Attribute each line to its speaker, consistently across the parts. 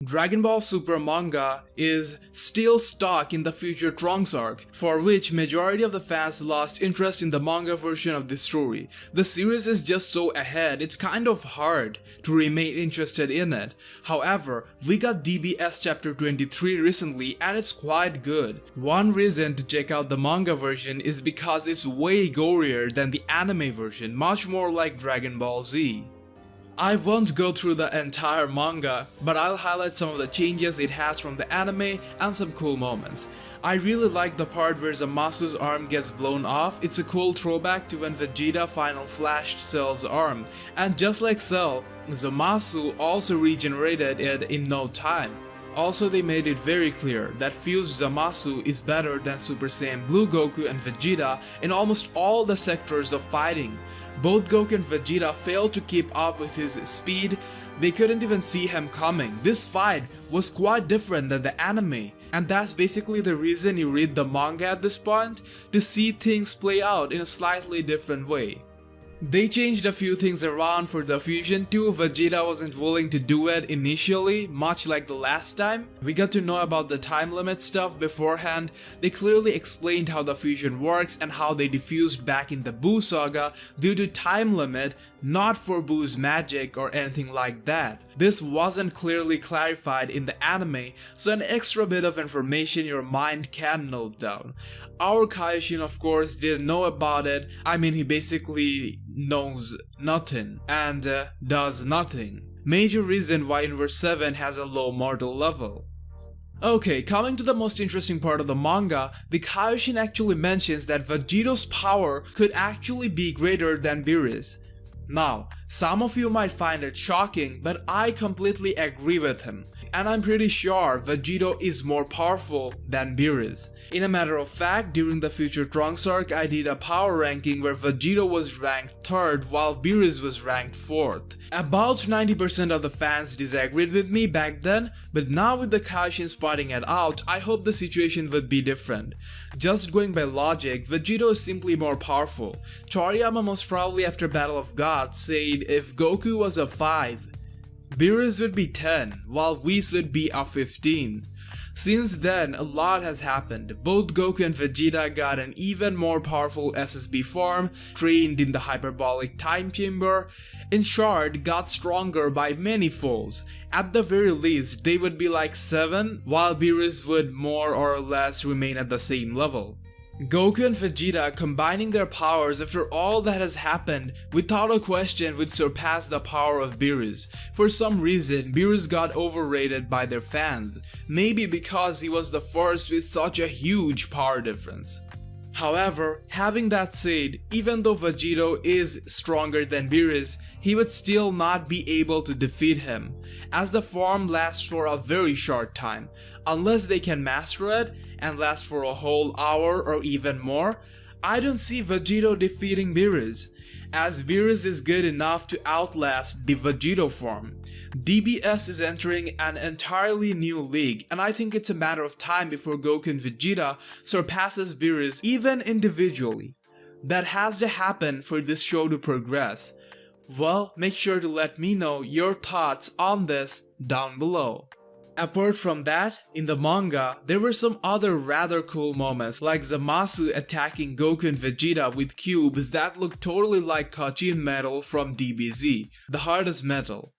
Speaker 1: Dragon Ball Super manga is still stuck in the Future Trunks arc, for which majority of the fans lost interest in the manga version of this story. The series is just so ahead, it's kind of hard to remain interested in it. However, we got DBS chapter 23 recently and it's quite good. One reason to check out the manga version is because it's way gorier than the anime version, much more like Dragon Ball Z. I won't go through the entire manga, but I'll highlight some of the changes it has from the anime and some cool moments. I really like the part where Zamasu's arm gets blown off. It's a cool throwback to when Vegeta finally flashed Cell's arm, and just like Cell, Zamasu also regenerated it in no time. Also, they made it very clear that fused Zamasu is better than Super Saiyan Blue Goku and Vegeta in almost all the sectors of fighting. Both Goku and Vegeta failed to keep up with his speed, they couldn't even see him coming. This fight was quite different than the anime, and that's basically the reason you read the manga at this point, to see things play out in a slightly different way. They changed a few things around for the fusion too. Vegeta wasn't willing to do it initially, much like the last time. We got to know about the time limit stuff beforehand. They clearly explained how the fusion works and how they defused back in the Buu saga due to time limit, not for Buu's magic or anything like that. This wasn't clearly clarified in the anime, so an extra bit of information your mind can note down. Our Kaioshin of course didn't know about it. I mean, he basically knows nothing and does nothing. Major reason why Universe 7 has a low mortal level. Okay, coming to the most interesting part of the manga, the Kaioshin actually mentions that Vegito's power could actually be greater than Beerus. Now, some of you might find it shocking, but I completely agree with him. And I'm pretty sure Vegito is more powerful than Beerus. In a matter of fact, during the Future Trunks arc, I did a power ranking where Vegito was ranked 3rd while Beerus was ranked 4th. About 90% of the fans disagreed with me back then, but now with the Kaioshin pointing it out, I hope the situation would be different. Just going by logic, Vegito is simply more powerful. Toriyama most probably after Battle of Gods said if Goku was a 5, Beerus would be 10, while Whis would be a 15. Since then, a lot has happened. Both Goku and Vegeta got an even more powerful SSB form, trained in the hyperbolic time chamber. In short, got stronger by many folds. At the very least, they would be like 7, while Beerus would more or less remain at the same level. Goku and Vegeta combining their powers after all that has happened without a question would surpass the power of Beerus. For some reason, Beerus got overrated by their fans, maybe because he was the first with such a huge power difference. However, having that said, even though Vegito is stronger than Beerus, he would still not be able to defeat him, as the form lasts for a very short time. Unless they can master it and last for a whole hour or even more, I don't see Vegito defeating Beerus, as Beerus is good enough to outlast the Vegito form. DBS is entering an entirely new league, and I think it's a matter of time before Goku and Vegeta surpasses Beerus even individually. That has to happen for this show to progress. Well, make sure to let me know your thoughts on this down below. Apart from that, in the manga, there were some other rather cool moments, like Zamasu attacking Goku and Vegeta with cubes that looked totally like Kachin metal from DBZ, the hardest metal.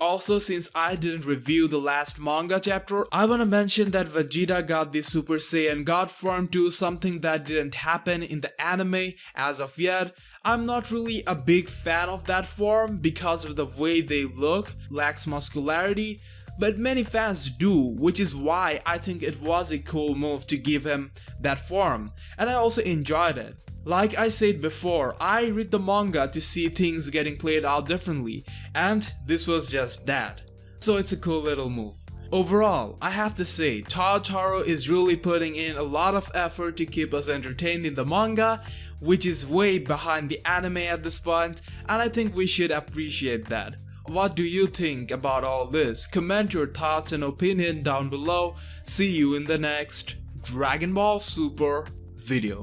Speaker 1: Also, since I didn't review the last manga chapter, I wanna mention that Vegeta got the Super Saiyan God form too, something that didn't happen in the anime as of yet. I'm not really a big fan of that form because of the way they look, lacks muscularity, but many fans do, which is why I think it was a cool move to give him that form, and I also enjoyed it. Like I said before, I read the manga to see things getting played out differently, and this was just that. So it's a cool little move. Overall, I have to say, Taro is really putting in a lot of effort to keep us entertained in the manga, which is way behind the anime at this point, and I think we should appreciate that. What do you think about all this? Comment your thoughts and opinion down below. See you in the next Dragon Ball Super video.